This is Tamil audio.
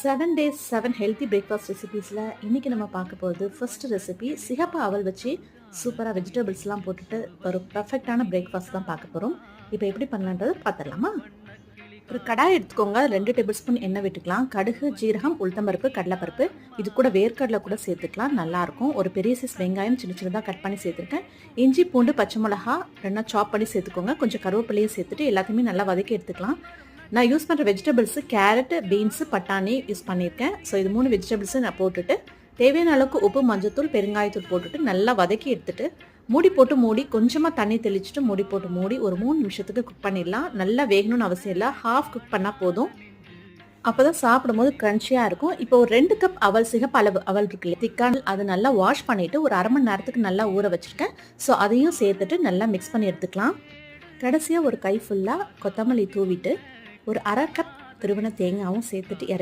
7 days 7 ஹெல்த்தி பிரேக்ஃபாஸ்ட் ரெசிபீஸில் இன்றைக்கி நம்ம பார்க்க போகிறது ஃபர்ஸ்ட் ரெசிபி சிகப்பு அவல் வச்சு சூப்பராக வெஜிடபிள்ஸ்லாம் போட்டுட்டு ஒரு பர்ஃபெக்டான பிரேக்ஃபாஸ்ட் தான் பார்க்க போகிறோம். இப்போ எப்படி பண்ணலான்றது பார்த்துடலாமா? ஒரு கடாய் எடுத்துக்கோங்க. 2 டேபிள் ஸ்பூன் எண்ணெய் விட்டுக்கலாம். கடுகு, ஜீரகம், உளுத்தம்பருப்பு, கடலைப்பருப்பு, இது கூட வேர்க்கடலை கூட சேர்த்துக்கலாம், நல்லாயிருக்கும். ஒரு பெரிய சைஸ் வெங்காயம் சின்ன சின்னதாக கட் பண்ணி சேர்த்துருக்கேன். இஞ்சி, பூண்டு, பச்சை மிளகா ரெண்டா சாப் பண்ணி சேர்த்துக்கோங்க. கொஞ்சம் கருவேப்பிலையும் சேர்த்துட்டு எல்லாத்தையுமே நல்லா வதக்கி எடுத்துக்கலாம். நான் யூஸ் பண்ணுற வெஜிடபிள்ஸு கேரட், பீன்ஸு, பட்டாணி யூஸ் பண்ணியிருக்கேன். ஸோ இது 3 வெஜிடபிள்ஸும் நான் போட்டுட்டு தேவையான அளவுக்கு உப்பு, மஞ்சத்தூள், பெருங்காயத்தூள் போட்டுட்டு நல்லா வதக்கி எடுத்துட்டு மூடி கொஞ்சமாக தண்ணி தெளிச்சுட்டு மூடி ஒரு 3 நிமிஷத்துக்கு குக் பண்ணிடலாம். நல்லா வேகணும்னு அவசியம் இல்லை, ஹாஃப் குக் பண்ணால் போதும். அப்போ தான் சாப்பிடும்போது க்ரன்ச்சியாக இருக்கும். இப்போ ஒரு 2 கப் அவல், சிகப்பு அளவு அவல் இருக்குல்ல, திக்கான, அதை நல்லா வாஷ் பண்ணிவிட்டு ஒரு அரை மணி நேரத்துக்கு நல்லா ஊற வச்சுருக்கேன். ஸோ அதையும் சேர்த்துட்டு நல்லா மிக்ஸ் பண்ணி எடுத்துக்கலாம். கடைசியாக ஒரு கை ஃபுல்லாக கொத்தமல்லி தூவிட்டு ஒரு அரை கப் திருவன தேங்காயும் சேர்த்துட்டு